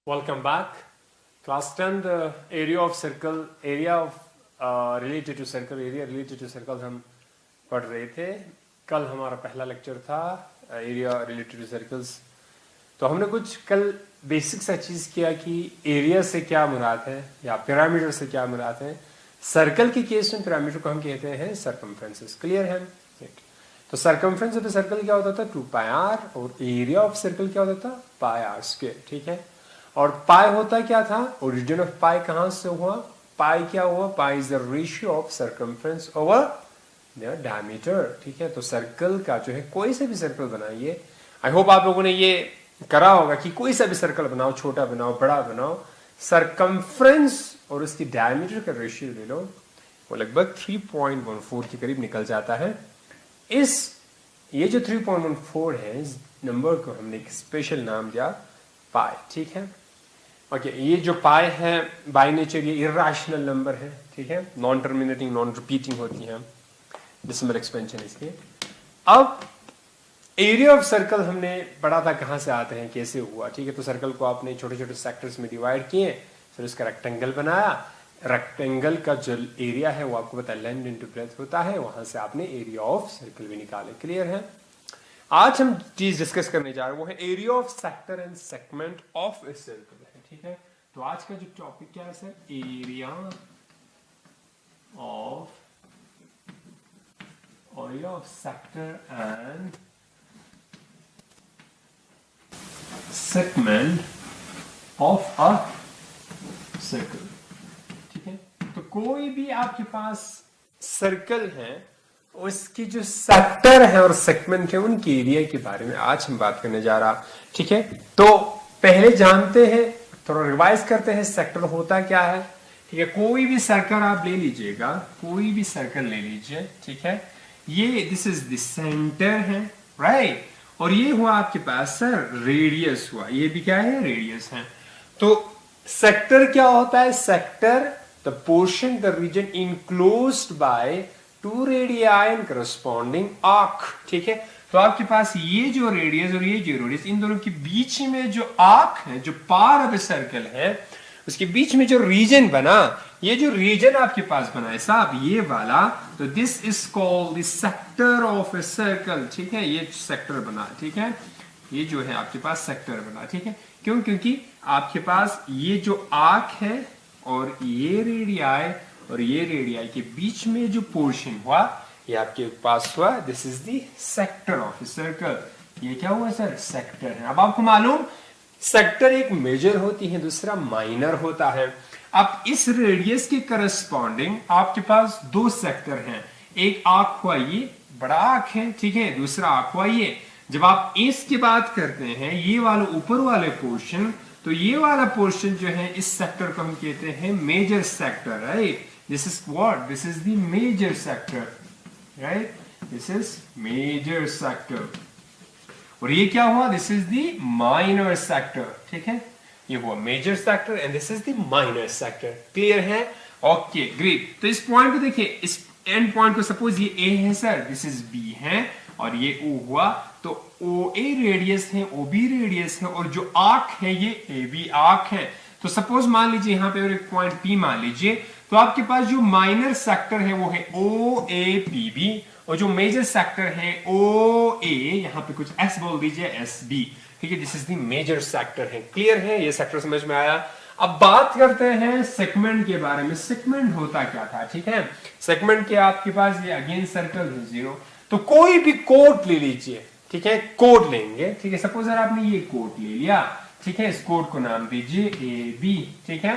Welcome back. Class 10, the area of circle, area of related to circle, area related to circle हम पढ़ रहे थे. कल हमारा पहला लेक्चर था एरिया रिलेटेड टू सर्कल्स. तो हमने कुछ कल बेसिक सा चीज किया कि एरिया से क्या मुराद है या पैरामीटर से क्या मुराद है. सर्कल के केस में पैरामीटर को हम कहते हैं सर्कमफ्रेंसेस. क्लियर है? तो सर्कमफ्रेंस ऑफ सर्कल क्या होता था? 2πr. और एरिया ऑफ सर्कल क्या होता था? πr². ठीक है. और पाई होता क्या था? ओरिजिन ऑफ पाई कहां से हुआ? पाई क्या हुआ? Pi is the ratio of circumference over the diameter. ठीक है. तो सर्कल का जो है, कोई से भी सर्कल बनाइए, आई होप आप लोगों ने ये करा होगा कि कोई सा भी सर्कल बनाओ, छोटा बनाओ, बड़ा बनाओ, सर्कमफ्रेंस और उसकी डायमीटर का रेशियो ले लो, वो लगभग 3.14 के करीब निकल जाता है. ये जो 3.14 है, इस नंबर को हमने एक स्पेशल नाम दिया पाई. ठीक है. ओके. ये जो पाई है बाय नेचर ये इरेशनल नंबर है. ठीक है. नॉन टर्मिनेटिंग, नॉन रिपीटिंग होती है. डेसिमल एक्सपेंशन इसके. अब एरिया ऑफ सर्कल हमने पढ़ा था कहां से आते हैं, कैसे हुआ. ठीक है. तो सर्कल को आपने छोटे छोटे सेक्टर्स में डिवाइड किए, फिर उसका रेक्टेंगल बनाया. रेक्टेंगल का जो एरिया है वो आपको पता है लेंथ इनटू ब्रेड्थ होता है. वहां से आपने एरिया ऑफ सर्कल भी निकाले. क्लियर है? आज हम चीज डिस्कस करने जा रहे हैं वो है area of sector and segment of a circle है. ठीक है. तो आज का जो टॉपिक क्या है sir? Area of sector and segment of a circle. ठीक है. तो कोई भी आपके पास सर्कल है, उसकी जो सेक्टर है और सेगमेंट है, उनके एरिया के बारे में आज हम बात करने जा रहा. ठीक है. तो पहले जानते हैं, थोड़ा रिवाइज करते हैं सेक्टर होता क्या है. ठीक है. कोई भी सर्कल आप ले लीजिएगा, कोई भी सर्कल ले लीजिए. ठीक है. ये दिस इज द सेंटर है, राइट. और ये हुआ आपके पास सर रेडियस हुआ. ये भी क्या है? रेडियस है. तो सेक्टर क्या होता है? Sector the portion, the region enclosed by two radii and corresponding arc. ठीक है. तो आपके पास ये जो रेडियस और ये जो रेडियस, इन दोनों के बीच में जो आर्क है, जो पार ऑफ ए सर्कल है, उसके बीच में जो रीजन बना, ये जो रीजन आपके पास बना है साहब, ये वाला, तो this is called the sector of a circle. ठीक है. ये सेक्टर बना. ठीक है. ये जो है आपके पास सेक्टर बना. ठीक है. क्यों? क्योंकि आपके पास ये जो आर्क है और ये रेडियाई और ये रेडियाई के बीच में जो पोर्शन हुआ, ये आपके पास हुआ, this is the sector of a circle. ये क्या हुआ सर? सेक्टर है. अब आपको मालूम, सेक्टर एक मेजर होती है, दूसरा माइनर होता है. अब इस रेडियस के करस्पॉन्डिंग आपके पास दो सेक्टर हैं. एक आर्क हुआ ये, बड़ा आर्क है. ठीक है. दूसरा आर्क हुआ ये. जब आप इसकी बात करते हैं, ये वाला ऊपर वाले पोर्शन, तो ये वाला पोर्शन जो है, इस सेक्टर को हम कहते हैं major sector, right. This is what? This is the major sector, right. This is major sector. और ये क्या हुआ? This is the minor sector. ठीक है. ये हुआ major sector and this is the minor sector. Clear है? Okay, great. तो इस पॉइंट को देखिए, इस एंड पॉइंट को सपोज ये ए है सर, दिस इज बी है, और ये ओ हुआ, तो ओ ए रेडियस है, ओ बी रेडियस है, और जो आर्क है ये ए बी आर्क है. तो सपोज मान लीजिए यहां पे एक पॉइंट पी मान लीजिए, तो आपके पास जो माइनर सेक्टर है वो है ओ ए पी बी, और जो मेजर सेक्टर है ओ ए, यहां पे कुछ एस बोल दीजिए, एस बी. ठीक है. This is the major sector है. क्लियर है? ये सेक्टर समझ में आया. अब बात करते हैं सेगमेंट के बारे में. सेगमेंट होता क्या था? ठीक है. सेगमेंट के आपके पास ये अगेन सर्कल है 0. तो कोई भी कोड ले लीजिए. ठीक है. कोड लेंगे. ठीक है. सपोज अगर आपने ये कोड ले लिया, ठीक है, इस कोड को नाम दीजिए ए बी. ठीक है.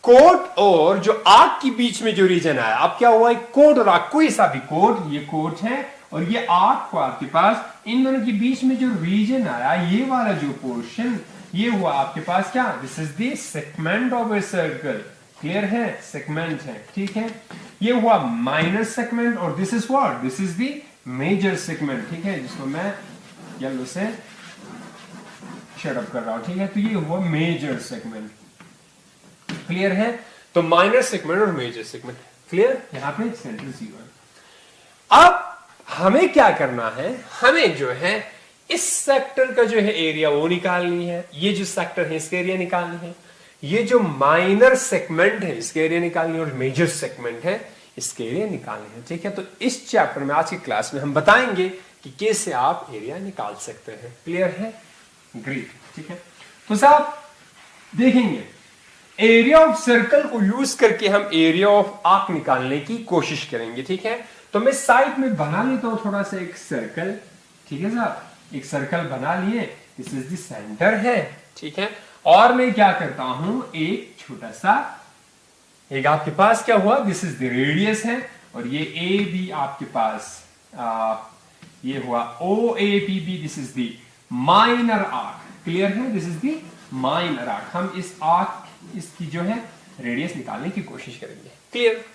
कोड और जो आर्क के बीच में जो रीजन आया, अब क्या हुआ? एक कोड और आर्क, कोई सा भी कोड, ये कोड है और ये आर्क को आपके पास, इन दोनों के बीच में जो रीजन आया, ये वाला जो पोर्शन, ये हुआ आपके पास क्या? This is the segment of a circle. Clear है? सेगमेंट है. ठीक है. ये हुआ माइनर सेगमेंट और this is what? This is the major segment. ठीक है. जिसको मैं येलो से शेड अप कर रहा हूं. ठीक है. तो ये हुआ मेजर सेगमेंट. क्लियर है? तो माइनर सेगमेंट और मेजर सेगमेंट. क्लियर? यहां पे सेंटर 0 है. अब हमें क्या करना है? हमें जो है इस सेक्टर का जो है एरिया वो निकालनी है, ये जो सेक्टर है इसके एरिया निकालनी है, ये जो माइनर सेगमेंट है इसके एरिया निकालनी है, और मेजर सेगमेंट है इसके एरिया निकालने हैं। ठीक है, तो इस चैप्टर में आज की क्लास में हम बताएंगे कि कैसे आप एरिया निकाल सकते हैं। क्लियर है? ग्रेट। ठीक है, तो साहब देखेंगे एरिया ऑफ सर्कल को यूज करके हम एरिया ऑफ आर्क निकालने की कोशिश करेंगे। ठीक है, तो मैं साइड में बना लेता हूं थोड़ा सा एक सर्कल। ठीक है साहब, एक सर्कल बना लिए, दिस इज द सेंटर है। ठीक है, और मैं क्या करता हूं, एक छोटा सा, एक आपके पास क्या हुआ, दिस इज द रेडियस है, और ये ए बी आपके पास ये हुआ O A B B, this is the minor arc. Clear है? This is the minor arc. हम इस आर्क इसकी जो है रेडियस निकालने की कोशिश करेंगे। क्लियर?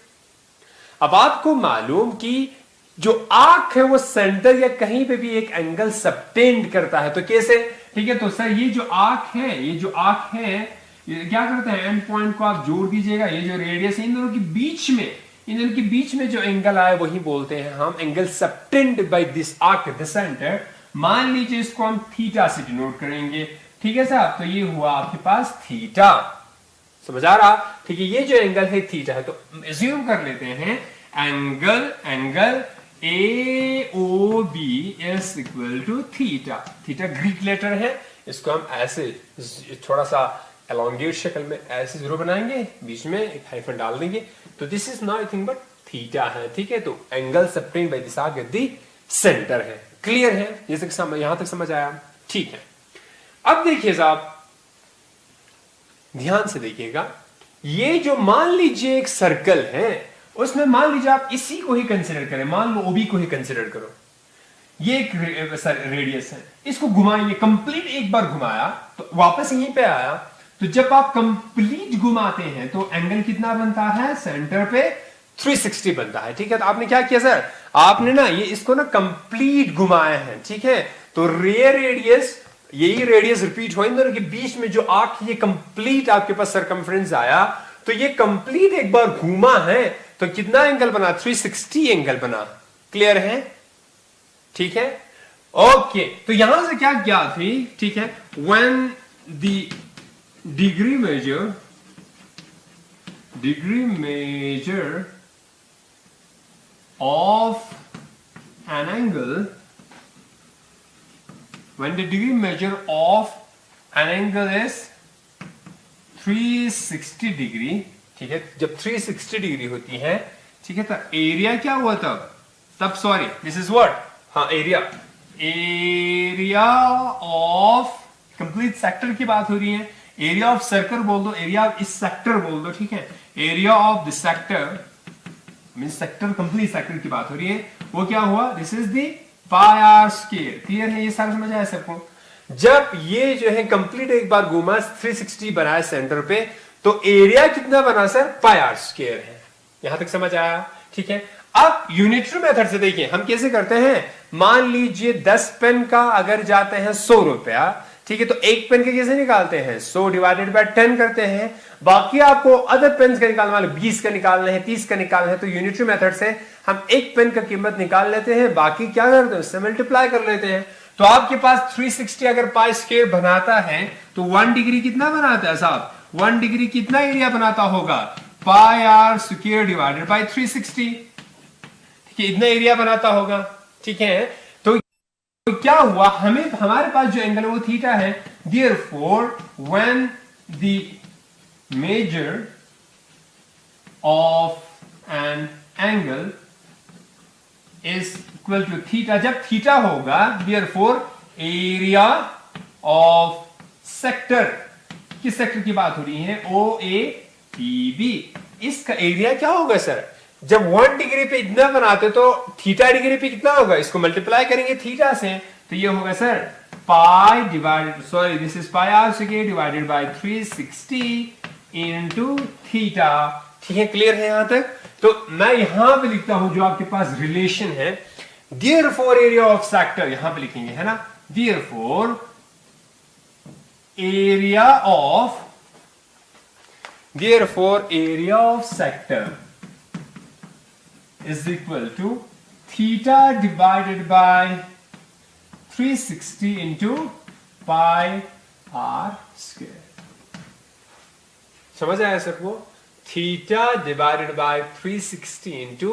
अब आपको मालूम कि जो आर्क है वो सेंटर या कहीं पे भी एक एंगल सबटेंड करता है, तो कैसे? ठीक है, तो सर ये जो आर्क है, ये जो आर्क है, ये क्या करते हैं, एंड पॉइंट को आप जोड़ दीजिएगा, ये जो रेडियस है इन दोनों के बीच में, इन दोनों के बीच में जो एंगल आए वही बोलते हैं हम angle subtended by this arc the centre. मान लीजिए इसको हम थीटा से डिनोट करेंगे। ठीक है साहब, तो ये हुआ आपके पास थीटा। समझ आ रहा? ठीक है, ये जो एंगल है थीटा है, तो एज्यूम कर लेते हैं angle A O B is equal to theta. Theta Greek letter है, इसको हम ऐसे थोड़ा सा एलोंगेट शक्ल में ऐसे जीरो बनाएंगे, बीच में एक हाइफन डाल देंगे, तो this is nothing but theta है। ठीक है, तो angle subtended by this arc at the centre है। क्लियर है? यहां तक समझ आया? ठीक है, अब देखिए साहब, ध्यान से देखिएगा, ये जो मान लीजिए एक सर्कल है, उसमें मान लीजिए आप इसी को ही कंसीडर करें, मान लो ओबी को ही कंसीडर करो, ये एक रेडियस है, इसको घुमाइए, कंप्लीट एक बार घुमाया तो वापस यहीं पे आया, तो जब आप कंप्लीट घुमाते हैं तो एंगल कितना बनता है, सेंटर पे 360 बनता है। ठीक है, तो आपने क्या किया सर, आपने ना ये इसको ना कंप्लीट घुमाया है। ठीक है, तो रियर रेडियस, यही रेडियस रिपीट हो, इन दोनों के बीच में जो आर्क ये कंप्लीट आपके पास सरकमफ्रेंस आया, तो ये कंप्लीट एक बार घूमा है, तो कितना एंगल बना, 360 एंगल बना। क्लियर है? ठीक है, ओके, तो यहां से क्या ज्ञात हुई? ठीक है, when the degree major of an angle, when the degree measure of an angle is 360 degree, ठीक है, जब 360 डिग्री होती है, ठीक है, तो एरिया क्या हुआ तब सॉरी, दिस इज व्हाट, हाँ, एरिया ऑफ कंप्लीट सेक्टर की बात हो रही है, एरिया ऑफ सर्कल बोल दो, एरिया ऑफ इस सेक्टर बोल दो। ठीक है, area of the sector mean sector, complete sector की बात हो रही है, वो क्या हुआ, this is the pi r square. Clear है? ये सारा समझ आया सबको? जब ये जो है कंप्लीट एक बार घूमा, 360 बनाया सेंटर पे, तो एरिया कितना बना सर, पाई आर स्क्वायर है। यहां तक समझ आया? ठीक है, अब यूनिटरी मेथड से देखिए हम कैसे करते हैं। मान लीजिए 10 पेन का अगर जाते हैं 100 रुपया, ठीक है, तो एक पेन के कैसे निकालते हैं, 100 डिवाइडेड बाय 10 करते हैं। बाकी आपको अदर पेन का निकालना है, 20 का निकालना है, 30 का निकालना है, तो यूनिटरी मेथड से हम एक पेन का कीमत निकाल लेते हैं, बाकी क्या करते हैं, उससे मल्टीप्लाई कर लेते हैं। तो आपके पास 360 अगर पाई स्क्वायर बनाता है, तो 1 डिग्री कितना बनाता है साहब, 1 डिग्री कितना एरिया बनाता होगा, पाई आर स्क्वायर डिवाइडेड बाय 360। ठीक है, इतना एरिया बनाता होगा। ठीक है, तो क्या हुआ, हमें हमारे पास जो एंगल है वो थीटा है। Therefore when the measure of an angle is equal to theta, जब थीटा होगा, देयरफॉर एरिया ऑफ सेक्टर, किस सेक्टर की बात हो रही है, ओ ए पी बी, इसका एरिया क्या होगा सर, जब 1 डिग्री पे इतना बनाते तो थीटा डिग्री पे कितना होगा, इसको मल्टीप्लाई करेंगे थीटा से, तो ये होगा sir pi divided, sorry this is pi r square divided by 360 into theta. ठीक है, क्लियर है यहां तक? तो मैं यहां पे लिखता हूं जो आपके पास रिलेशन है, देयरफॉर एरिया ऑफ सेक्टर, यहां पे लिखेंगे, है ना, therefore area of sector is equal to theta divided by 360 into pi r square. समझ आया सबको? Theta divided by 360 into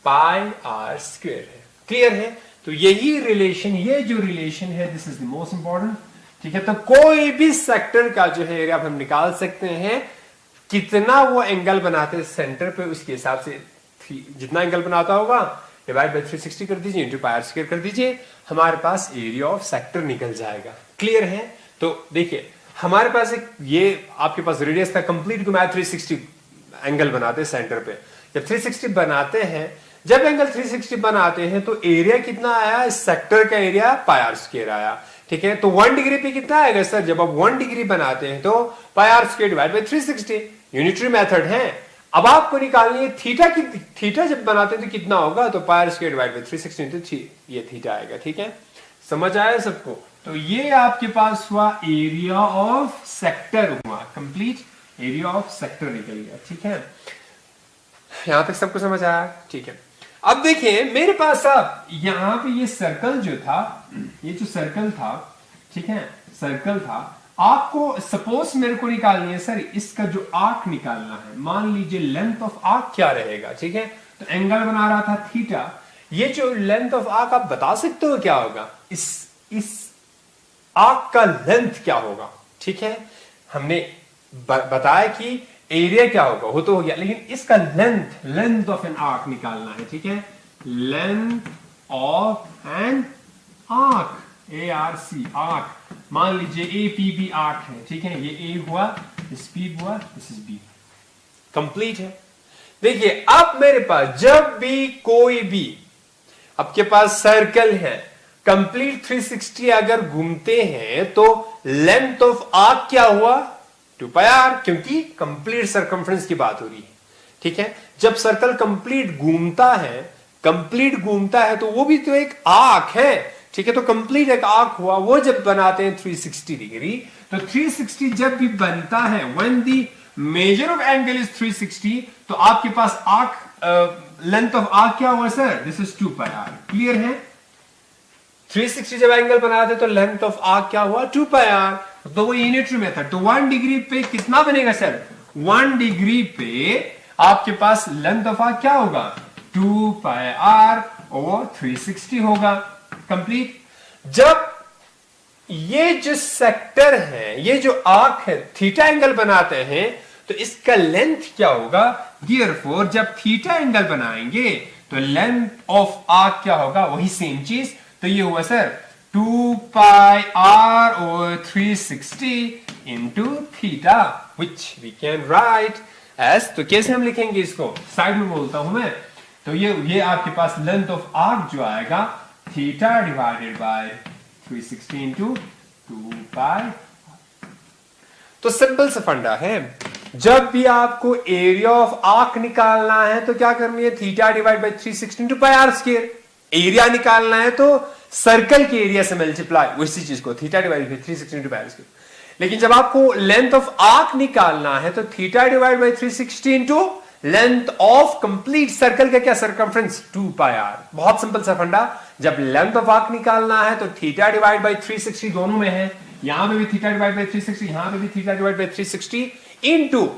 pi r square है। क्लियर है? तो यही रिलेशन, ये जो रिलेशन है, this is the most important. ठीक है, तो कोई भी सेक्टर का जो है एरिया हम निकाल सकते हैं, कितना वो एंगल बनाते हैं सेंटर पे, उसके हिसाब से जितना एंगल बनाता होगा डिवाइड बाय 360 कर दीजिए, इंटू पाई आर स्क्वायर कर दीजिए, हमारे पास एरिया ऑफ सेक्टर निकल जाएगा। क्लियर है? तो देखिए हमारे पास एक ये आपके पास रेडियस था, कंप्लीट घुमाया 360 एंगल बनाते हैं सेंटर पे। जब 360 बनाते हैं, जब एंगल 360 बनाते हैं तो एरिया कितना आया? इस सेक्टर का एरिया पाई आर स्क्वायर आया। ठीक है, तो 1 डिग्री पे कितना आएगा सर? जब आप 1 डिग्री बनाते हैं तो pi r square divide by 360, unitary method है। अब आपको निकालनी है थीटा की, थीटा जब बनाते हैं तो कितना होगा? तो pi r square divide by 360 into ये थीटा आएगा। ठीक है, समझ आया सबको? तो ये आपके पास हुआ एरिया ऑफ सेक्टर, हुआ कंप्लीट एरिया ऑफ सेक्टर निकल गया। ठीक है, यहां तक सबको समझ आया? ठीक है, अब देखिए मेरे पास अब यहां पे ये सर्कल जो था, ये जो सर्कल था, ठीक है, सर्कल था, आपको सपोज मेरे को निकालनी है सर इसका जो आर्क निकालना है। मान लीजिए लेंथ ऑफ आर्क क्या रहेगा? ठीक है, तो एंगल बना रहा था थीटा, ये जो लेंथ ऑफ आर्क आप बता सकते हो क्या होगा? इस आर्क का लेंथ क्या होगा? ठीक है, हमने बताया कि एरिया क्या होगा, वो तो हो गया, लेकिन इसका लेंथ ऑफ एन आर्क निकालना है। ठीक है, length of an arc, ARC arc, मान लीजिए APB आर्क है। ठीक है, ये A हुआ, इस P हुआ, दिस इज B, कंप्लीट है। देखिए अब मेरे पास जब भी कोई भी आपके पास सर्कल है, कंप्लीट 360 अगर घूमते हैं तो लेंथ ऑफ आर्क क्या हुआ? 2 पाई आर, क्योंकि कंप्लीट सरकमफ्रेंस की बात हो रही है। ठीक है, जब सर्कल कंप्लीट घूमता है तो वो भी तो एक आर्क है। ठीक है, तो कंप्लीट एक आर्क हुआ, वो जब बनाते हैं 360 डिग्री, तो 360 जब भी बनता है, when the measure of angle is 360, तो आपके पास आर्क लेंथ ऑफ आर्क क्या हुआ sir? This is 2 pi r. Clear है? 360 जब एंगल बनाते तो लेंथ ऑफ आर्क क्या हुआ? 2 पाई आर। तो वो यूनिटरी मेथड, तो 1 डिग्री पे कितना बनेगा सर? 1 डिग्री पे आपके पास लेंथ ऑफ आर्क क्या होगा? 2 पाई आर ओवर 360 होगा। कंप्लीट। जब ये जो सेक्टर है, ये जो आर्क है, थीटा एंगल बनाते हैं तो इसका लेंथ क्या होगा? देयरफॉर जब थीटा एंगल बनाएंगे तो लेंथ ऑफ आर्क क्या होगा? वही सेम चीज, तो ये हुआ sir 2 pi r over 360 into theta, which we can write as, तो कैसे हम लिखेंगे इसको? साइड में बोलता हूं मैं, तो ये आपके पास लेंथ ऑफ आर्क जो आएगा थीटा डिवाइडेड बाय 360 इंटू 2 पाई। तो सिंपल सा फंडा है, जब भी आपको एरिया ऑफ आर्क निकालना है तो क्या करनी है? Theta divide by 360 into pi r square. Area निकालना है तो सर्कल के एरिया से मल्टीप्लाई, उसी चीज को theta divide by 360 into pi r square. लेकिन जब आपको लेंथ ऑफ आर्क निकालना है तो theta divide by 360 into length of complete circle का क्या सर्कमफ्रेंस? 2 pi r. बहुत सिंपल सा फंडा, जब लेंथ ऑफ आर्क निकालना है तो थीटा डिवाइड बाय 360 दोनों में है, यहां पे भी थीटा डिवाइड बाय 360, यहां पे भी theta divide by 360 into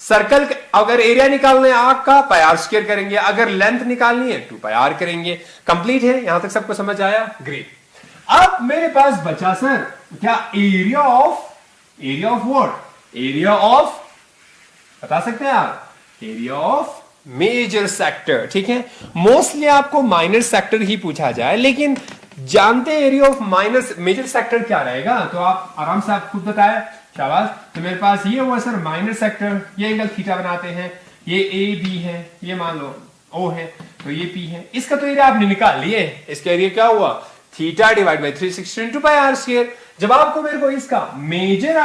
circle. अगर एरिया निकालना है आर्क का, पाई आर स्क्वायर करेंगे, अगर लेंथ निकालनी है 2 पाई आर करेंगे। कंप्लीट है? यहां तक सबको समझ आया? ग्रेट। अब मेरे पास बचा सर क्या? Area of what? Area of, बता सकते हैं आप? Area of major sector. ठीक है, मोस्टली आपको माइनर सेक्टर ही पूछा जाए, लेकिन जानते हैं एरिया ऑफ मेजर सेक्टर क्या रहेगा? तो आप आराम से आप खुद बताएं। शाबाश। तो मेरे पास ये हुआ सर माइनर सेक्टर, ये एंगल थीटा बनाते हैं, ये ए बी है, ये मान लो ओ है, तो ये पी है। इसका तो एरिया आपने निकाल लिए, इसका एरिया क्या हुआ? Theta divide by 360 into pi r square. जब आपको मेरे को इसका मेजर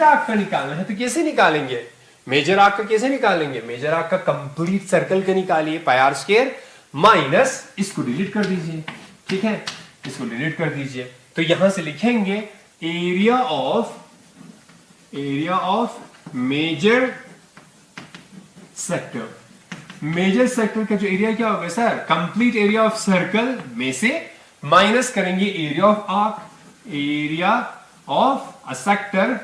आर्क का निकालना है तो कैसे निकालेंगे? मेजर आर्क का कैसे निकालेंगे? मेजर आर्क का कंप्लीट सर्कल का निकालिए, पाई आर स्क्वायर माइनस, इसको डिलीट कर दीजिए। ठीक है, इसको डिलीट कर दीजिए, तो यहां से लिखेंगे area of major sector. Major sector का जो एरिया क्या होगा sir? Complete area of circle में से माइनस करेंगे area of arc, area of a sector,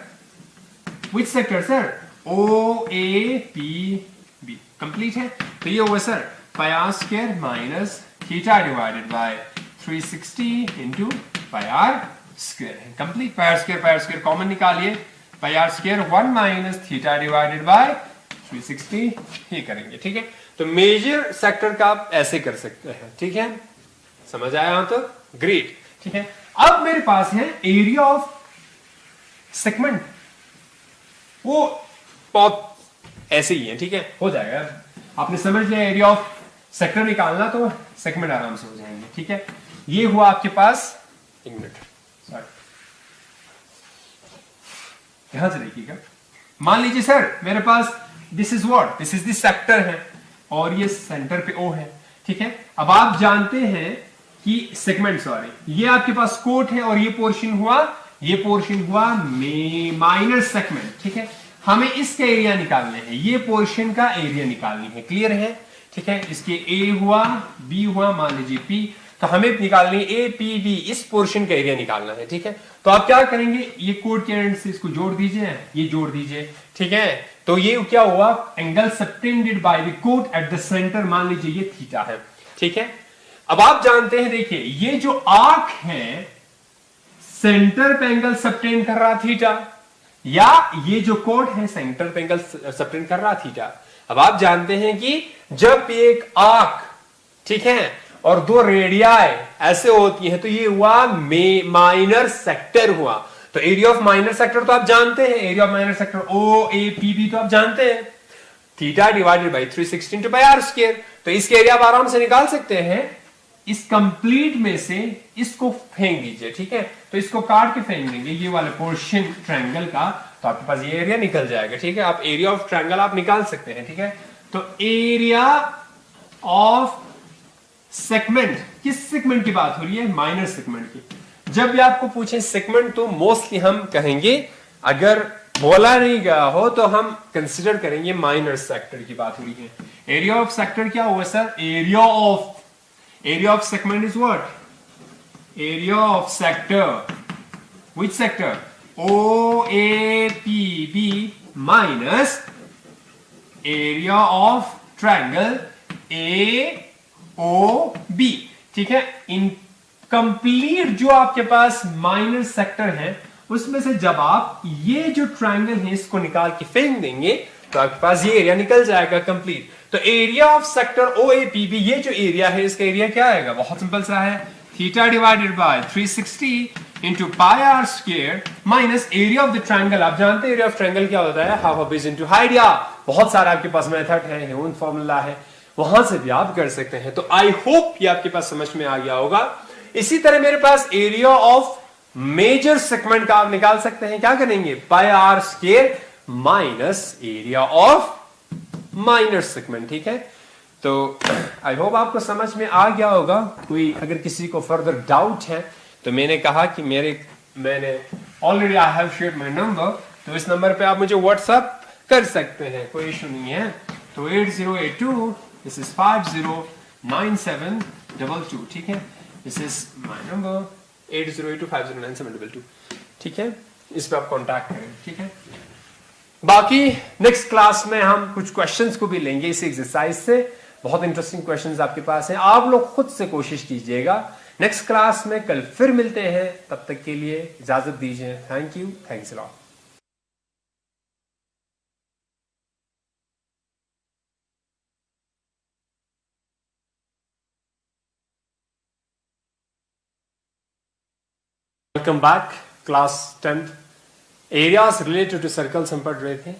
which sector sir, O A P B, complete है। तो ये हुआ sir pi r square minus theta divided by 360 into pi r square है, complete. Pi r square common निकालिए, pi r square 1 minus theta divided by 360 ही करेंगे, ठीक है। तो मेजर सेक्टर का आप ऐसे कर सकते हैं, ठीक है, समझ आया यहां तो, ग्रेट, ठीक है। अब मेरे पास है एरिया ऑफ सेगमेंट, वो बहुत ऐसे ही है, ठीक है, हो जाएगा, आपने समझ लिया। एरिया ऑफ सेक्टर निकालना तो सेगमेंट आराम से हो जाएंगे, ठीक है। ये हुआ आपके पास, एक मिनट सॉरी, यहां से देखिएगा, मान लीजिए सर मेरे पास this is what, this is this sector है और ये सेंटर पे ओ है, ठीक है। अब आप जानते हैं कि सेगमेंट, सॉरी, ये आपके पास कोट है और ये पोर्शन हुआ माइनर सेगमेंट, ठीक है। हमें इसका एरिया निकालने हैं, ये पोर्शन का एरिया निकालनी है, क्लियर है, ठीक है। इसके ए हुआ, बी हुआ, मान लीजिए पी, तो हमें निकालनी ए पी बी, इस पोर्शन का एरिया निकालना है, ठीक है। तो आप क्या करेंगे, ये कोड के एंड से इसको जोड़ दीजिए, ये जोड़ दीजिए, ठीक है। तो ये क्या हुआ, एंगल सबटेंडेड बाय द कोट एट द सेंटर, मान लीजिए ये थीटा है, ठीक है। अब आप जानते हैं, देखिए ये जो आर्क है सेंटर पे एंगल सबटेंड कर रहा थीटा, या ये जो कोड है सेंटर पे एंगल सबटेंड कर रहा थीटा। अब आप जानते हैं कि जब एक आर्क, ठीक है, और दो रेडियाई ऐसे होती हैं तो ये हुआ माइनर सेक्टर हुआ। तो एरिया ऑफ माइनर सेक्टर तो आप जानते हैं, area of minor sector O A P B तो आप जानते हैं, theta divided by 360 into pi r square. तो इसके एरिया आप आराम से निकाल सकते हैं। इस कंप्लीट में से इसको फेंक दीजिए, ठीक है। तो इसको काट के फेंक देंगे ये वाले पोर्शन ट्रायंगल का, तो आपके पास ये एरिया निकल जाएगा, ठीक है। आप एरिया ऑफ ट्रायंगल आप निकाल सकते हैं, ठीक है। तो एरिया ऑफ सेगमेंट, किस सेगमेंट की बात हो रही है, माइनर सेगमेंट की। जब भी आपको पूछे सेगमेंट तो मोस्टली हम कहेंगे, अगर बोला नहीं गया हो तो हम कंसिडर करेंगे माइनर सेक्टर की बात हो रही है। एरिया ऑफ सेक्टर क्या हुआ sir, area of segment is what, area of sector, which sector, O A P B minus area of triangle A O B, ठीक है। इन कंप्लीट जो आपके पास माइनर सेक्टर है उसमें से जब आप ये जो ट्रायंगल है इसको निकाल के फेंक देंगे तो आपके पास ये एरिया निकल जाएगा कंप्लीट। तो area of sector O A P B, ये जो एरिया है इसका एरिया क्या आएगा, बहुत सिंपल सा है, theta divided by 360 into pi r square minus area of the triangle. आप जानते हैं एरिया ऑफ ट्रायंगल क्या होता है, half of base into height, या बहुत सारा आपके पास मेथड है, ह्यूमन फॉर्मूला है, वहां से भी आप कर सकते हैं। तो आई होप ये आपके पास समझ में आ गया होगा। इसी तरह मेरे पास एरिया ऑफ मेजर सेगमेंट का आप निकाल सकते हैं, क्या करेंगे, pi r square minus area of minor segment, ठीक है। तो आई होप आपको समझ में आ गया होगा। कोई अगर किसी को फर्दर डाउट है तो मैंने कहा कि मैंने already I have shared my number, तो इस नंबर पे आप मुझे व्हाट्सएप कर सकते हैं, कोई इशू नहीं है। तो 8082 दिस इज 509722, ठीक है। दिस इज माय नंबर 8082509722, ठीक है। इस पे आप कांटेक्ट करें, ठीक है। बाकी नेक्स्ट क्लास में हम कुछ क्वेश्चंस को भी लेंगे इस एक्सरसाइज से, बहुत इंटरेस्टिंग क्वेश्चंस आपके पास हैं, आप लोग खुद से कोशिश कीजिएगा। नेक्स्ट क्लास में कल फिर मिलते हैं, तब तक के लिए इजाजत दीजिए। Thank you, thanks a lot. Welcome back, class 10th, areas related to circles हम पढ़ रहे थे।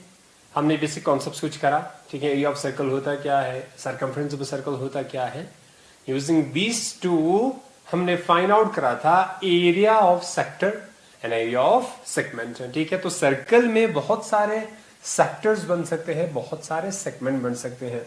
हमने बेसिक कॉन्सेप्ट्स कुछ करा, ठीक है। एरिया ऑफ सर्कल होता क्या है, सरकमफ्रेंस ऑफ सर्कल होता क्या है, यूजिंग दीज टू हमने फाइंड आउट करा था area of sector and area of segment, ठीक है। तो सर्कल में बहुत सारे सेक्टर्स बन सकते हैं, बहुत सारे सेगमेंट बन सकते हैं।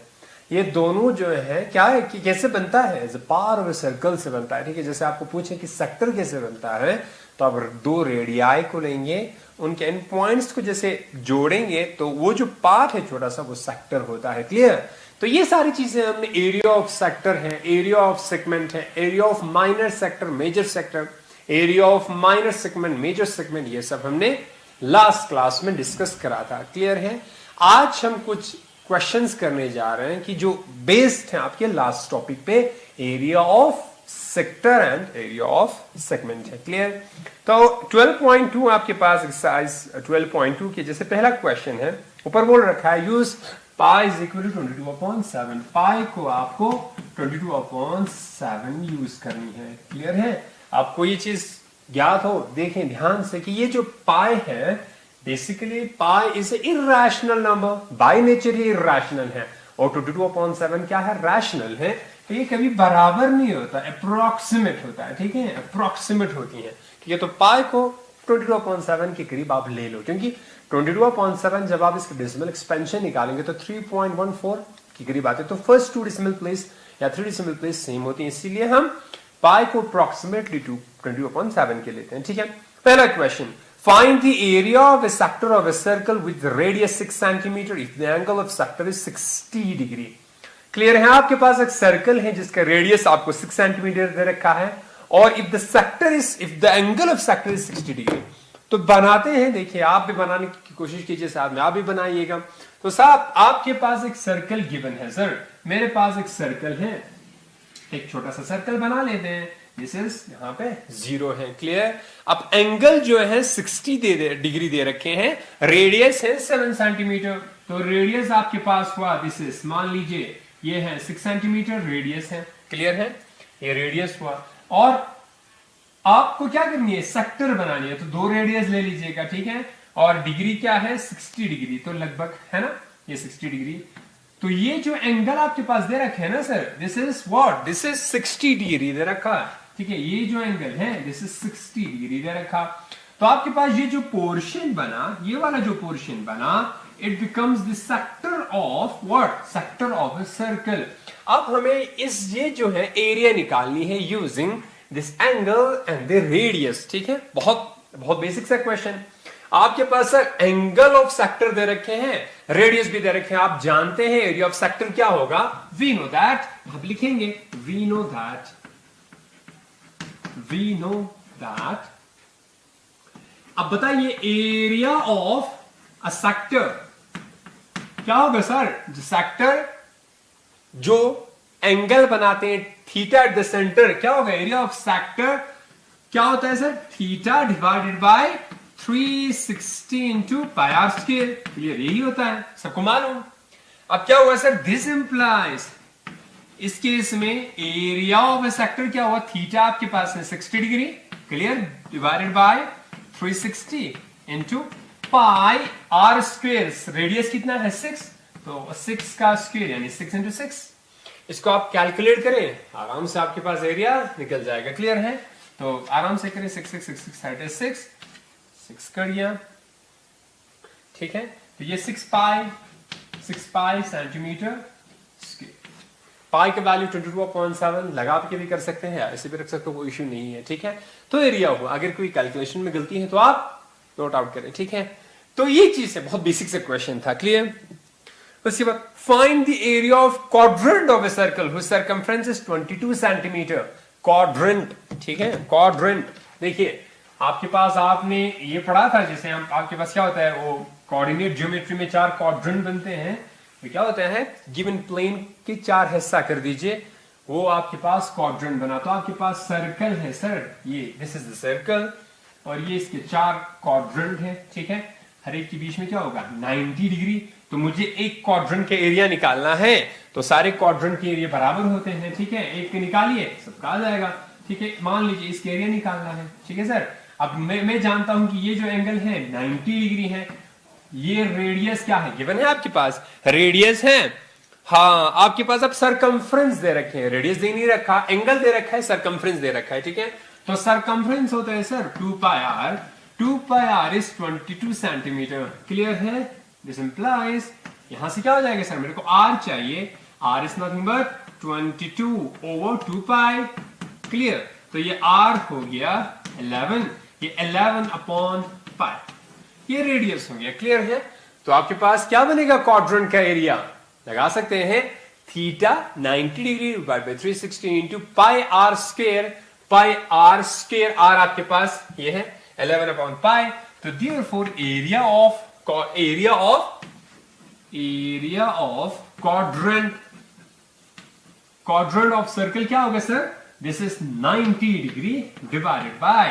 ये दोनों जो है क्या है कि कैसे बनता है, as a part of circle से बनता है, ठीक है। जैसे आपको पूछे कि सेक्टर कैसे बनता है, तो आप दो रेडियाई को लेंगे, उनके एंड पॉइंट्स को जैसे जोड़ेंगे तो वो जो पार्ट है छोटा सा वो सेक्टर होता है, क्लियर। तो ये सारी चीजें हमने एरिया ऑफ सेक्टर है, एरिया ऑफ सेगमेंट है, area of minor sector, major sector, area of minor segment, major segment, ये सब हमने लास्ट क्लास में डिस्कस करा था। क्लियर है? आज हम कुछ क्वेश्चंस करने जा रहे हैं कि जो बेस्ड है आपके लास्ट टॉपिक पे, area of sector and area of segment है। क्लियर? तो 12.2 आपके पास एक्सरसाइज 12.2 के जैसे पहला क्वेश्चन है, ऊपर बोल रखा है use pi is equal to 22/7। Pi को आपको 22/7 यूज करनी है। क्लियर है? आपको ये चीज ज्ञात हो, देखें ध्यान से कि ये जो पाई है, basically pi is irrational number, by nature ये इरेशनल है, और 22/7 क्या है? रैशनल है। ये कभी बराबर नहीं होता, अप्रोक्सीमेट होता है। ठीक है? अप्रोक्सीमेट होती है। ठीक है? तो पाई को 22/7 के करीब आप ले लो, क्योंकि 22/7 जब आप इसके डेसिमल एक्सपेंशन निकालेंगे तो 3.14 के करीब आते हैं। तो फर्स्ट 2 डेसिमल प्लेस या 3 डेसिमल प्लेस सेम होती है, इसीलिए हम पाई को अप्रोक्सीमेटली 22/7 के लेते हैं। ठीक है? पहला question, find the area of a sector of a circle with the radius 6 cm if the angle of sector is 60 degree. Clear है? आपके पास एक सर्कल है जिसका रेडियस आपको 6 सेंटीमीटर दे रखा है, और if the angle of sector is 60 degree. तो बनाते हैं, देखिए आप भी बनाने की कोशिश कीजिए, साथ में आप भी बनाइएगा। तो साहब आपके पास एक सर्कल गिवन है। सर मेरे पास एक सर्कल है, एक छोटा सा सर्कल बना लेते हैं, दिस इज यहाँ पे 0 है। क्लियर? अब एंगल जो है 60 डिग्री दे रखे हैं, रेडियस है 7 सेंटीमीटर। तो रेडियस आपके पास हुआ, दिस इज, मान लीजिए ये है 6 सेंटीमीटर रेडियस है। क्लियर है? ये रेडियस हुआ, और आपको क्या करनी है? सेक्टर बनानी है, तो 2 रेडियस ले लीजिएगा। ठीक है? और डिग्री क्या है? 60 डिग्री, तो लगभग है ना ये 60 डिग्री। तो ये जो एंगल आपके पास दे रखे है ना sir, this is what? This is 60 degree दे रखा है। ठीक है? ये जो एंगल है दिस इज 60 डिग्री दे रखा। तो आपके पास ये जो पोर्शन बना, ये वाला जो पोर्शन बना, it becomes the sector of what? Sector of a circle. अब हमें ये जो है एरिया निकालनी है using this angle and the radius. ठीक है? बहुत बेसिक सा क्वेश्चन। आपके पास सर एंगल ऑफ सेक्टर दे रखे हैं, रेडियस भी दे रखे हैं। आप जानते हैं एरिया ऑफ सेक्टर क्या होगा? We know that. आप लिखेंगे वी नो दैट। अब बताइए एरिया ऑफ अ सेक्टर क्या होगा सर? जो सेक्टर जो एंगल बनाते हैं थीटा एट द सेंटर, क्या होगा? एरिया ऑफ सेक्टर क्या होता है sir? Theta divided by 360 into pi r square. Clear? यही होता है, सबको मालूम। अब क्या हुआ सर? दिस इंप्लाइज, इस केस में एरिया ऑफ ए सेक्टर क्या हुआ? थीटा आपके पास है 60 degree. Clear? Divided by 360 into pi r square. Radius कितना है? 6, तो 6 का स्क्वायर यानी 6 इंटू 6। इसको आप कैलकुलेट करें, आराम से आपके पास एरिया निकल जाएगा। क्लियर है? तो आराम से करें, 6 कर दिया। ठीक है? तो ये 6 पाई सेंटीमीटर स्क्वायर। पाई का वैल्यू 22/7 लगा के भी कर सकते हैं, ऐसे भी रख सकते हो, कोई इश्यू नहीं है। ठीक है? तो एरिया हुआ। अगर कोई कैलकुलेशन में गलती है तो आप नोट आउट करें। ठीक है? तो ये चीज है, बहुत बेसिक सा क्वेश्चन था। क्लियर? उसके बाद find the area of quadrant of a circle whose circumference is 22 centimetre. Quadrant. ठीक है? क्वाड्रेंट, देखिए आपके पास आपने ये पढ़ा था, जैसे हम आपके पास क्या होता है, वो कोऑर्डिनेट ज्योमेट्री में 4 क्वाड्रेंट बनते हैं। तो क्या होता है? गिवन प्लेन के 4 हिस्सा कर दीजिए, वो आपके पास क्वाड्रेंट बना। तो आपके पास सर्कल है सर, ये दिस इज द सर्कल, और ये इसके 4 क्वाड्रेंट है। ठीक है? हर एक के बीच में क्या होगा? 90 डिग्री। तो मुझे एक क्वाड्रेंट का एरिया निकालना है, तो सारे क्वाड्रेंट के एरिया बराबर होते हैं। ठीक है? एक निकालिए, सबका आ जाएगा। ठीक है? मान लीजिए इसके एरिया निकालना है। ठीक है सर? अब मैं जानता हूं कि ये जो एंगल है 90 डिग्री है, ये रेडियस क्या है? गिवन है आपके पास, रेडियस है। हाँ, आपके पास अब सरकमफ्रेंस दे रखे हैं, रेडियस दे नहीं रखा, एंगल दे रखा है, सरकमफ्रेंस दे रखा है। ठीक है? तो सरकमफ्रेंस होता है sir 2 pi r. 2 pi r is 22 centimetre. Clear है? दिस इंप्लाइज, यहां से क्या हो जाएगा सर? मेरे को आर चाहिए, r is nothing but 22 over 2 pi. Clear? तो ये आर हो गया 11, ये 11/पाई, ये रेडियस हो गया। क्लियर है? तो आपके पास क्या बनेगा? क्वाड्रेंट का एरिया लगा सकते हैं theta 90 degree divide by 360 into pi r square, pi r square, r आपके पास ये है 11 अपॉन पाई। तो therefore area of quadrant of circle क्या होगा sir? This is 90 degree divided by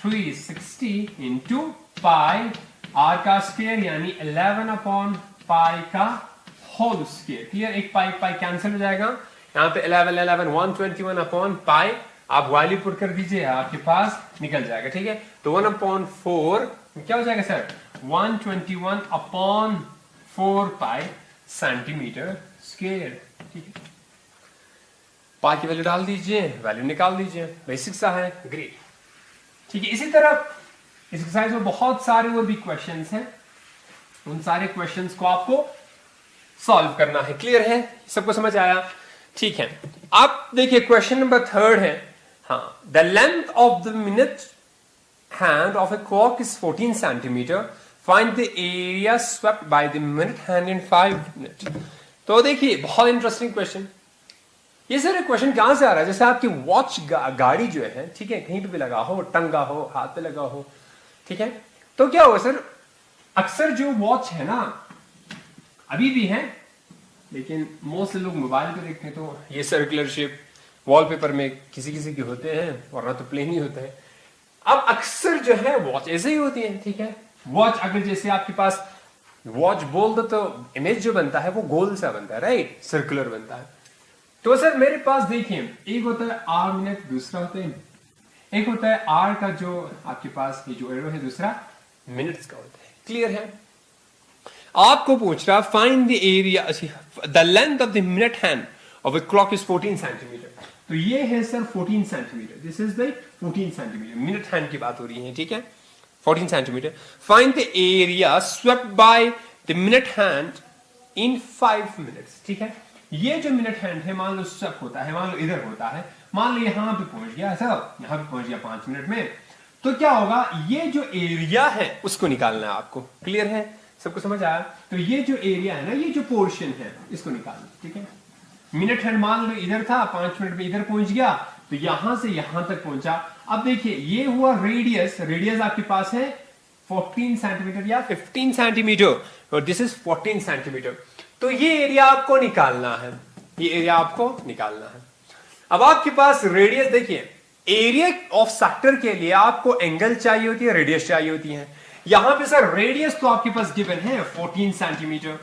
360 into pi r का स्क्वायर यानी 11 अपॉन पाई का होल स्क्वायर। क्लियर? एक पाई पाई कैंसिल हो जाएगा, यहाँ पे 11 121 अपॉन पाई, आप वैल्यू पुट कर दीजिए, आपके पास निकल जाएगा। ठीक है, तो 1 अपॉन 4 क्या हो जाएगा सर? 121 अपॉन 4 पाई सेंटीमीटर स्क्वायर। ठीक है, पाई की वैल्यू डाल दीजिए, वैल्यू निकाल दीजिए, बेसिक सा है। ग्रेट। ठीक है, इसी तरह इस एक्सरसाइज में बहुत सारे और भी क्वेश्चंस हैं, उन सारे क्वेश्चंस को आपको सॉल्व करना है। क्लियर है? सबको समझ आया? ठीक है, आप देखिए क्वेश्चन नंबर 3 है। हाँ, the length of the minute hand of a clock is 14 centimetre, find the area swept by the minute hand in 5 minute. तो देखिए बहुत इंटरेस्टिंग क्वेश्चन। ये सर क्वेश्चन कहां से आ रहा है? जैसे आपकी वॉच गाड़ी जो है, ठीक है, कहीं पे भी लगा हो, टंगा हो, हाथ पे लगा हो, ठीक है, तो क्या होगा सर, अक्सर जो वॉच है ना, अभी भी है, लेकिन मोस्ट लोग मोबाइल पे देखते हैं, तो ये सर्कुलर शेप वॉलपेपर में किसी किसी के होते हैं, वरना तो प्लेन ही होता है। अब अक्सर जो है वॉच ऐसे ही होती है। ठीक है, वॉच अगर जैसे आपके पास वॉच बोल दो तो इमेज जो बनता है वो गोल सा बनता है, राइट, सर्कुलर बनता है। तो सर मेरे पास देखिए, एक होता है आर मिनट, दूसरा होता है, एक होता है आर का जो आपके पास ये जो एरो है, दूसरा मिनट्स का होता है। क्लियर है? आपको पूछ रहा find the area, the length of the minute hand of a clock is 14 centimetre. तो ये है sir 14 centimetre, this is the 14 centimetre, minute hand की बात हो रही है। ठीक है, 14 centimetre. Find the area swept by the minute hand in 5 minutes. ठीक है, ये जो मिनट हैंड है, मान लो स्वेप होता है, मान लो इधर होता है, मान लो यहां पे पहुंच गया सर, यहां पे पहुंच गया 5 मिनट में, तो क्या होगा, ये जो एरिया है उसको निकालना है आपको। क्लियर है? सबको समझ आया? तो ये जो एरिया है ना, ये जो पोर्शन है, इसको निकालना। ठीक है, मिनट हैंड मान लो इधर था, 5 मिनट में इधर पहुंच गया, तो यहां से यहां तक पहुंचा। अब देखिए ये हुआ रेडियस, रेडियस आपके पास है 14 सेंटीमीटर या 15 सेंटीमीटर, और दिस इज 14 सेंटीमीटर। तो ये एरिया आपको निकालना है, ये एरिया आपको निकालना है। अब आपके पास रेडियस देखिए, एरिया ऑफ सेक्टर के लिए आपको एंगल चाहिए होती है, रेडियस चाहिए होती है। यहां पे सर रेडियस तो आपके पास गिवन है 14 सेंटीमीटर,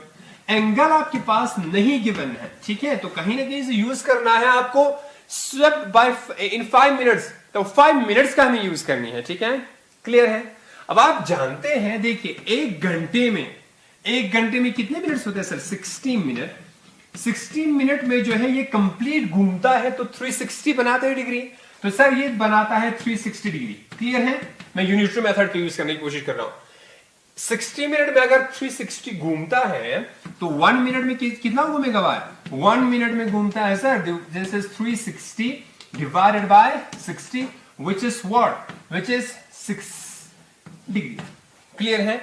एंगल आपके पास नहीं गिवन है। ठीक है, तो कहीं ना कहीं से यूज करना है आपको स्वेप्ट बाय इन 5 मिनट्स, तो 5 मिनट्स का हमें यूज करनी है। ठीक है, क्लियर है? अब आप जानते हैं, देखिए एक घंटे में कितने मिनट्स होते हैं सर? 16 मिनट। 16 मिनट में जो है ये कंप्लीट घूमता है, तो 360 बनाते हैं डिग्री, तो सर ये बनाता है 360 डिग्री। क्लियर है? मैं यूनिटरी मेथड का यूज करने की कोशिश कर रहा हूं। 60 मिनट में अगर 360 घूमता है, तो 1 मिनट में कितना घूमेगा भाई? 1 मिनट में घूमता है sir, this is 360 divided by 60, which is what? Which is 6 degree. Clear है?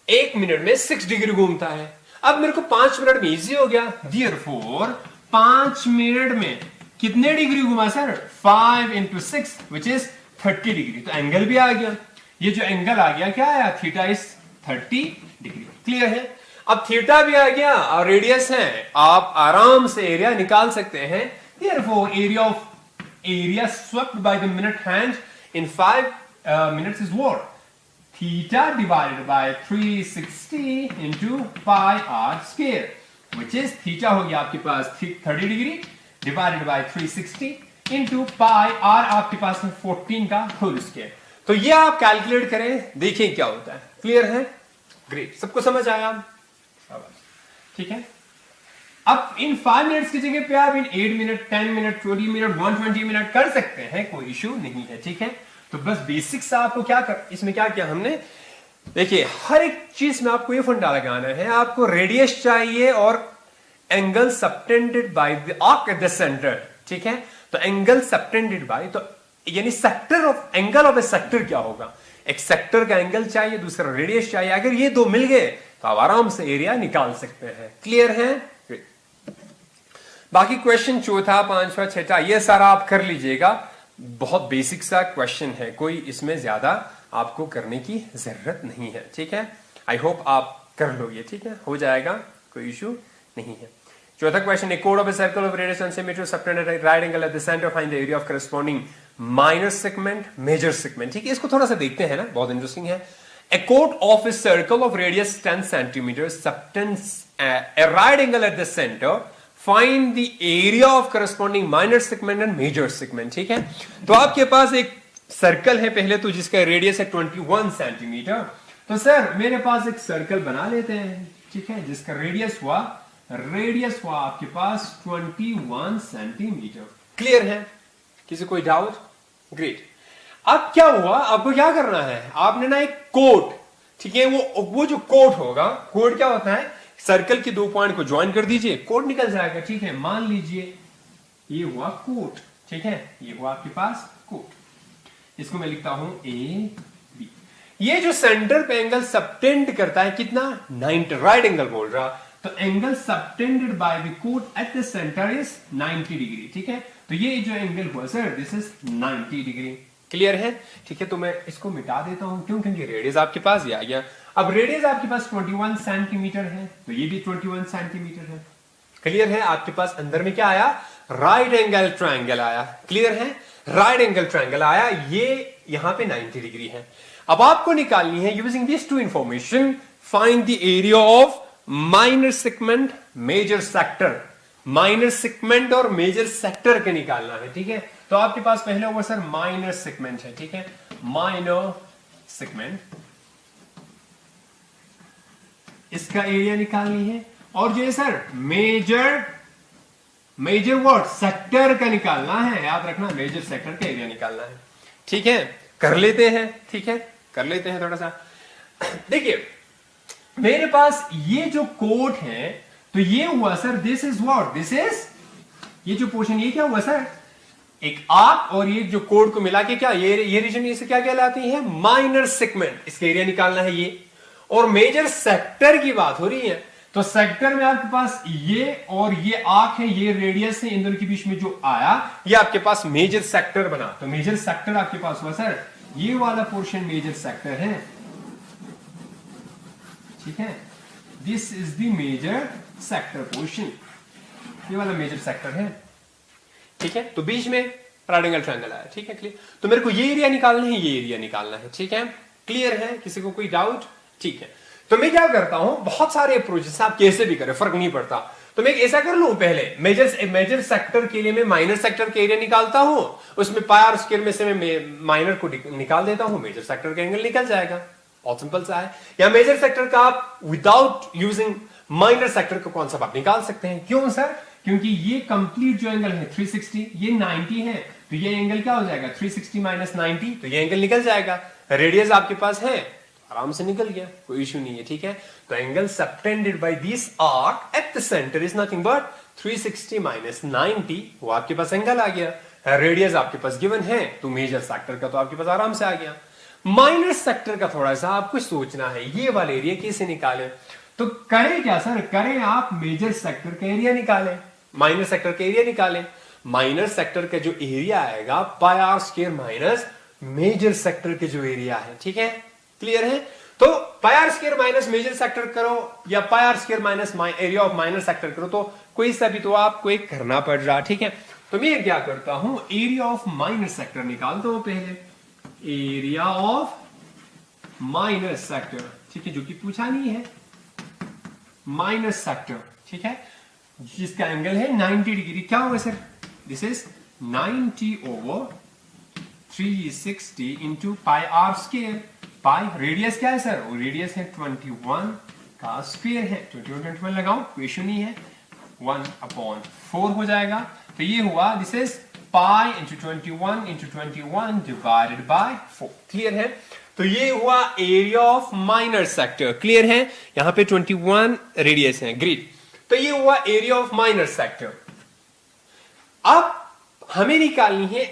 1 मिनट में 6 डिग्री घूमता है। अब मेरे को 5 मिनट में इजी हो गया, देयरफॉर 5 मिनट में कितने डिग्री घुमा sir? 5 into 6 which is 30 degree. तो एंगल भी आ गया, ये जो एंगल आ गया क्या आया? Theta is 30 degree. क्लियर है? अब थीटा भी आ गया और रेडियस है, आप आराम से एरिया निकाल सकते हैं। Therefore area swept by the minute hand in 5 minutes is what? Theta divided by 360 into pi r square, which is theta हो गया आपके पास 30 degree divided by 360 into pi r आपके पास है 14 का होल स्क्वायर। तो ये आप कैलकुलेट करें, देखिए क्या होता है। क्लियर है? ग्रेट, सबको समझ आया? ठीक है, अब इन 5 मिनट्स की जगह पे आप इन 8 मिनट, 10 मिनट, 20 मिनट, 120 मिनट कर सकते हैं, कोई इश्यू नहीं है। ठीक है, तो बस बेसिक सा आपको इसमें क्या किया हमने, देखिए हर एक चीज में आपको ये फंडा लगाना है, आपको रेडियस चाहिए और angle subtended by the arc at the centre. ठीक है, तो एंगल सबटेंडेड बाय, तो यानी sector of angle of a sector क्या होगा? एक सेक्टर का एंगल चाहिए, दूसरा रेडियस चाहिए। अगर ये दो मिल गए तो आप आराम से एरिया निकाल सकते हैं। क्लियर है? बाकी क्वेश्चन चौथा, पांचवा, छठा ये सारा आप कर लीजिएगा। बहुत बेसिक सा क्वेश्चन है, कोई इसमें ज्यादा आपको करने की जरूरत नहीं है। ठीक है, आई होप आप कर लोगे। ठीक है, हो जाएगा, कोई इशू नहीं है। चौथा क्वेश्चन, ए कोड of a circle of radius 1 centimetre subtended at right angle at the centre, find the area of corresponding minor segment, major segment. ठीक है, इसको थोड़ा सा देखते हैं ना, बहुत इंटरेस्टिंग है। ए कोड of a circle of radius 10 centimetre subtends a right angle at the centre, find the area of corresponding minor segment and major segment. ठीक है, तो आपके पास एक सर्कल है पहले तो, जिसका रेडियस है 21 सेंटीमीटर। तो सर मेरे पास एक सर्कल बना लेते हैं। ठीक है, जिसका रेडियस हुआ आपके पास 21 सेंटीमीटर। क्लियर है, किसी कोई डाउट? ग्रेट। अब क्या हुआ, आपको क्या करना है, आपने ना एक कोड, ठीक है, वो जो कोड होगा, कोड क्या होता है, सर्कल के दो पॉइंट को ज्वाइन कर दीजिए, कोड निकल जाएगा। ठीक है, मान लीजिए ये हुआ कोड। ठीक है, ये हुआ आपके पास कोड। इसको मैं लिखता हूं ए बी। ये जो सेंटर पे एंगल सबटेंड करता है कितना, 90, राइट एंगल बोल रहा, तो angle subtended by the code eight the centre is 90 degree. ठीक है, तो ये जो एंगल हुआ sir, this is 90 degree. Clear है? ठीक है, तो मैं इसको मिटा देता हूं, क्यों, क्योंकि रेडियस आपके पास ये आ गया। अब रेडियस आपके पास 21 सेंटीमीटर है, तो ये भी 21 सेंटीमीटर है। क्लियर है? आपके पास अंदर में क्या आया, राइट एंगल ट्रायंगल आया। क्लियर है? राइट एंगल ट्रायंगल आया, ये यहां पे 90 डिग्री है। अब आपको निकालनी है using this two information, find the area of minor segment, major sector. Minor segment और मेजर सेक्टर के निकालना है। ठीक है, तो आपके पास पहले होगा सर माइनर सेगमेंट है। ठीक है, माइनर सेगमेंट, इसका एरिया निकालनी है। और जो है सर मेजर वर्ड सेक्टर का निकालना है, याद रखना, मेजर सेक्टर का एरिया निकालना है। ठीक है, कर लेते हैं। ठीक है, कर लेते हैं थोड़ा सा। देखिए मेरे पास ये जो कोड है, तो ये हुआ sir, this is what, this is, ये जो पोर्शन, ये क्या हुआ सर, एक आर्क, और ये जो कोड को मिला के क्या, ये रीजन, इसे क्या कहलाती है, माइनर सेगमेंट। इसका एरिया निकालना है ये। और मेजर सेक्टर की बात हो रही है, तो सेक्टर में आपके पास ये और ये आर्क है, ये रेडियस है, इन दोनों के बीच में जो आया, ये आपके पास मेजर सेक्टर बना। तो मेजर सेक्टर आपके पास हुआ सर, ये वाला पोर्शन मेजर सेक्टर है। ठीक है, this is the major sector portion, ये वाला मेजर सेक्टर है। ठीक है, तो बीच में राइट एंगल ट्रायंगल आया। ठीक है, क्लियर? तो मेरे को ये एरिया निकालना है, ये एरिया निकालना है। ठीक है, क्लियर है? किसी को कोई डाउट? ठीक है, तो मैं क्या करता हूं, बहुत सारे अप्रोचेस, आप कैसे भी करें फर्क नहीं पड़ता। तो मैं ऐसा कर लूं, पहले मेजर सेक्टर के लिए मैं माइनर सेक्टर के एरिया निकालता हूं, उसमें पाई आर स्क्वायर में से मैं माइनर को निकाल देता हूं, मेजर सेक्टर का एंगल निकल जाएगा। बहुत सिंपल सा है। या मेजर सेक्टर का आप विदाउट यूजिंग माइनर सेक्टर का कॉन्सेप्ट आप निकाल सकते हैं। क्यों सर? क्योंकि ये कंप्लीट जो एंगल है 360, ये 90 है, तो ये एंगल क्या हो जाएगा, 360 माइनस 90, तो ये एंगल निकल जाएगा। रेडियस आपके पास है, आराम से निकल गया, कोई इश्यू नहीं है। ठीक है, तो angle subtended bye this arc at the centre is nothing but 360 minus 90, वो आपके पास एंगल आ गया। रेडियस आपके पास गिवन है, तो मेजर सेक्टर का तो आपके पास आराम से आ गया। माइनर सेक्टर का थोड़ा सा आपको सोचना है, ये वाला एरिया कैसे निकालें। तो करें क्या सर, करें आप मेजर सेक्टर का एरिया निकालें, माइनर सेक्टर का एरिया निकालें। माइनर सेक्टर का जो एरिया आएगा pi r square minus major sector के जो एरिया है। ठीक है, क्लियर है? तो pi r square minus major sector करो या pi r square minus area of minor sector करो, तो कोई सा भी तो आपको एक करना पड़ रहा। ठीक है, तो मैं क्या करता हूं, एरिया ऑफ माइनर सेक्टर निकालता हूं पहले, एरिया ऑफ माइनर सेक्टर। ठीक है, जो कि पूछा नहीं है, माइनर सेक्टर। ठीक है, जिसका एंगल है 90 डिग्री। क्या होगा sir, this is 90 over 360 into pi r square. Pi radius क्या है सर, वो रेडियस है 21 का स्क्वायर है, 21 लगाओ, कोई इशू नहीं है, 1/4 हो जाएगा। तो ये हुआ, this is pi into 21 divided by 4। Clear है? तो ये हुआ area of minor sector. Clear है? यहां पे 21 रेडियस है, ग्रेट। तो ये हुआ एरिया ऑफ माइनर सेक्टर। अब हमें निकालनी है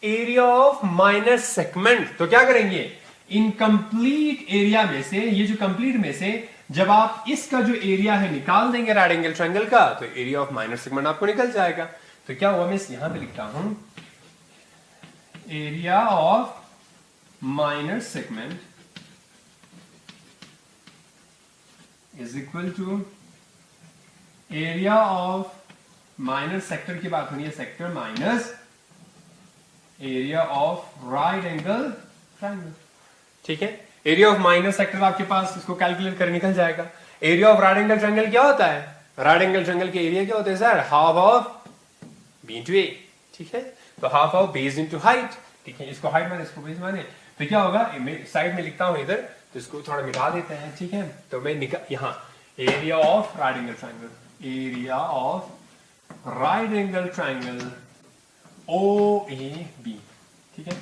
एरिया ऑफ माइनर सेगमेंट। तो क्या करेंगे, इन कंप्लीट एरिया में से, ये जो कंप्लीट में से जब आप इसका जो एरिया है निकाल देंगे राइट एंगल ट्रायंगल का, तो एरिया ऑफ माइनर सेगमेंट आपको निकल जाएगा। तो क्या हुआ, मैं यहां पे लिखता हूं area of minor segment is equal to area of minor sector की बात हो रही है, sector minus area of right angle triangle. ठीक है, एरिया ऑफ माइनर सेक्टर आपके पास, इसको कैलकुलेट कर निकल जाएगा। Area of right angle triangle क्या होता है, राइट एंगल ट्रायंगल के एरिया क्या होते हैं sir, half of B into A. ठीक है, तो half of base into height. ठीक है, इसको हाइट माने, इसको बेस माने, तो क्या होगा, साइड में लिखता हूं इधर, तो इसको थोड़ा मिटा देते हैं। ठीक है, तो मैं यहां area of right angle triangle, area of right angle triangle O A B. ठीक है,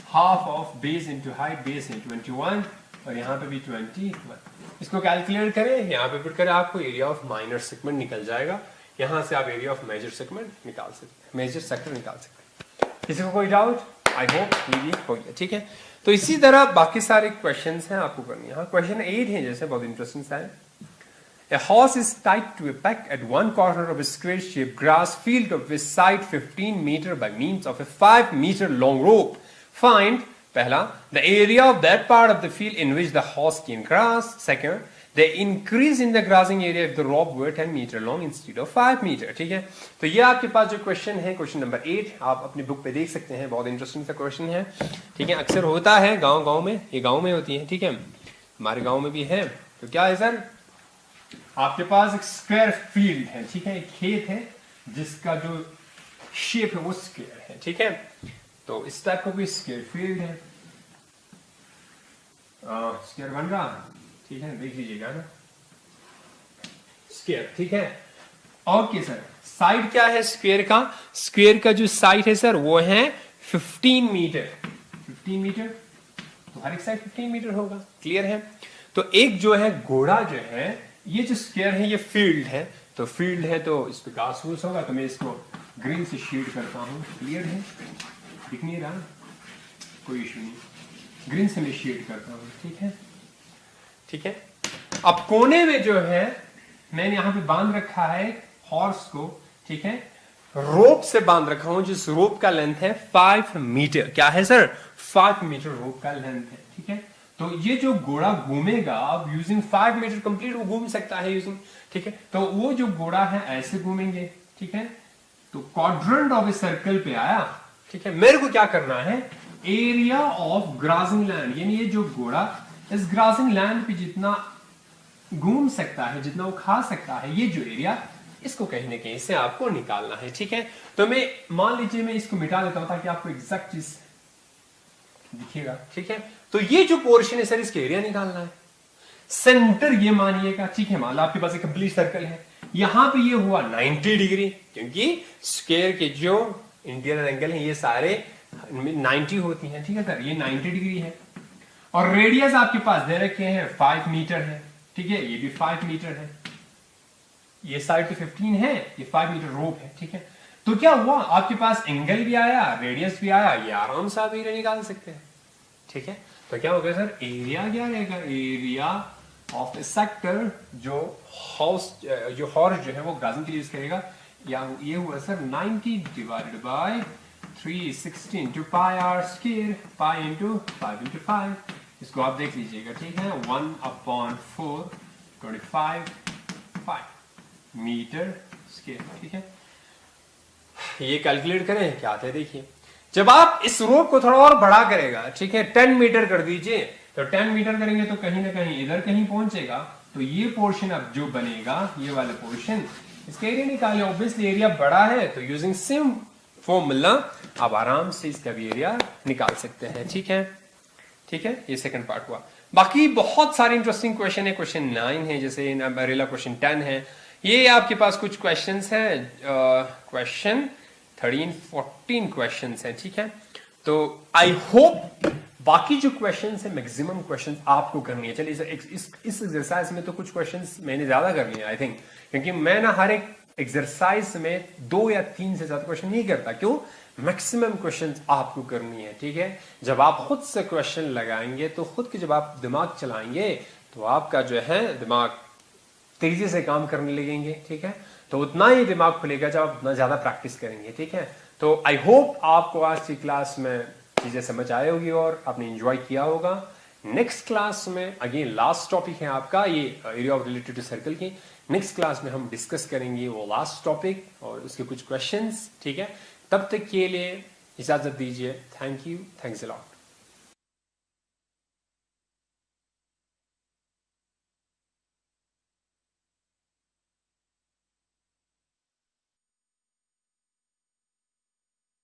half of base into height, base into 21 और यहाँ पे भी 21। इसको कैलकुलेट करें, यहाँ पे पुट करें, आपको एरिया ऑफ माइनर सेगमेंट निकल जाएगा। यहाँ से आप एरिया ऑफ मेजर सेगमेंट निकाल सकते हैं, मेजर सेक्टर निकाल सकते हैं। किसी को कोई डाउट? आई होप क्लियर हो गया। ठीक है, तो इसी तरह बाकी सारे क्वेश्चन हैं आपको करनी है। क्वेश्चन 8 है, जैसे बहुत इंटरेस्टिंग सा है। A horse is tied to a peg at one corner of a square-shaped grass field of which side 15 meter by means of a 5 meter long rope. Find, पहला, the area of that part of the field in which the horse can grass. Second, the increase in the grazing area if the rope were 10 meter long instead of 5 meter. ठीक है, तो ये आपके पास जो question है, question number 8, आप अपनी book पे देख सकते हैं। बहुत इंटरेस्टिंग सा क्वेश्चन है। ठीक है, अक्सर होता है गांव में, ये गांव में होती है। ठीक है, हमारे गांव में भी है। तो क्या है सर, आपके पास एक स्क्वायर फील्ड है। ठीक है, एक खेत है जिसका जो शेप है वो स्क्वायर है। ठीक है, तो इस टाइप का कोई स्क्वायर फील्ड है, स्क्वायर बन रहा है। ठीक है, देख लीजिएगा ना, स्क्वायर। ठीक है, ओके सर, साइड क्या है स्क्वायर का, स्क्वायर का जो साइड है सर वो है 15 मीटर। 15 मीटर, तो हर एक साइड 15 मीटर होगा। क्लियर है, तो एक जो है घोड़ा जो है, ये जो स्क्वायर है ये फील्ड है, तो फील्ड है तो इस पे घास फूस होगा, तो मैं इसको ग्रीन से शेड करता हूं। क्लियर है, दिख नहीं रहा, कोई इशू नहीं, ग्रीन से मैं शेड करता हूं। ठीक है, ठीक है, अब कोने में जो है मैंने यहां पे बांध रखा है हॉर्स को। ठीक है, रोप से बांध रखा हूं, जिस रोप का लेंथ है 5 मीटर। क्या है सर, 5 मीटर रोप का लेंथ है। ठीक है, तो ये जो घोड़ा घूमेगा, अब यूजिंग 5 मीटर कंप्लीट वो घूम सकता है यूजिंग। ठीक है, तो वो जो घोड़ा है ऐसे घूमेंगे। ठीक है, तो क्वाड्रेंट ऑफ ए सर्कल पे आया। ठीक है, मेरे को क्या करना है, एरिया ऑफ ग्रासिंग लैंड, यानी ये जो घोड़ा इस ग्रासिंग लैंड पे जितना घूम सकता है, जितना वो खा सकता है, ये जो एरिया, इसको कहीं ना कहीं से आपको निकालना है। ठीक है, तो मैं मान लीजिए मैं इसको मिटा देता हूं ताकि आपको एग्जैक्ट चीज दिखेगा। ठीक है, तो ये जो पोर्शन है सर, इसके एरिया निकालना है। सेंटर ये मानिएगा। ठीक है, मान लो आपके पास एक कंप्लीट सर्कल है, यहां पे ये हुआ 90 डिग्री, क्योंकि स्क्वायर के जो इंटीरियर एंगल है ये सारे 90 होती हैं। ठीक है सर, ये 90 डिग्री है, और रेडियस आपके पास दे रखे हैं 5 मीटर है। ठीक है, ये भी 5 मीटर है, ये साइड पे 15 है, ये 5 मीटर रोप है। ठीक है, तो क्या हुआ, आपके पास एंगल भी आया, रेडियस भी आया, ये आराम से आप एरिया निकाल सकते हैं। ठीक है, तो क्या हो गया सर, एरिया क्या रहेगा, एरिया ऑफ ए सेक्टर जो हॉर्स जो है वो ग्रासिंग के लिए यूज करेगा, या ये हुआ sir 90 divided by 360 into pi r square, pi into 5 into 5। इसको आप देख लीजिएगा। ठीक है, 1/4 25 मीटर स्क्वायर। ठीक है, ये कैलकुलेट करें क्या आता है, देखिए जब आप इस रोप को थोड़ा और बड़ा करेगा, ठीक है 10 मीटर कर दीजिए, तो 10 मीटर करेंगे तो कहीं ना कहीं इधर कहीं पहुंचेगा, तो ये पोर्शन अब जो बनेगा, ये वाला पोर्शन, इसका एरिया निकालिए। ऑब्वियसली एरिया बड़ा है, तो यूजिंग सेम फॉर्मूला आप आराम से इसका भी एरिया निकाल सकते हैं। ठीक है, ठीक है, ये सेकंड पार्ट हुआ। बाकी बहुत सारे इंटरेस्टिंग क्वेश्चन है, क्वेश्चन 9 है, जैसे अरेला क्वेश्चन 10 है। ये आपके पास कुछ क्वेश्चंस हैं, क्वेश्चन 13 14 क्वेश्चंस हैं। ठीक है, तो आई होप बाकी जो क्वेश्चंस है मैक्सिमम क्वेश्चंस आपको करनी है। चलिए इस एक्सरसाइज में तो कुछ क्वेश्चंस मैंने ज्यादा करनी है आई थिंक, क्योंकि मैं ना हर एक एक्सरसाइज में 2 या 3 से ज्यादा क्वेश्चन नहीं करता। क्यों, मैक्सिमम क्वेश्चंस आपको करनी है। ठीक है, जब आप खुद से क्वेश्चन लगाएंगे तो खुद के जब आप दिमाग चलाएंगे तो आपका जो है दिमाग तेजी से काम करने लगेंगे, ठीक है। तो उतना ही दिमाग खुलेगा जब आप उतना ज्यादा प्रैक्टिस करेंगे, ठीक है। तो आई होप आपको आज की क्लास में चीजें समझ आए होगी और आपने एंजॉय किया होगा। नेक्स्ट क्लास में अगेन लास्ट टॉपिक है आपका ये area of related to circle की। नेक्स्ट क्लास में हम डिस्कस करेंगे वो लास्ट टॉपिक और उसके कुछ क्वेश्चंस, ठीक है। तब तक के लिए इजाजत दीजिए। Thank you, thanks a lot.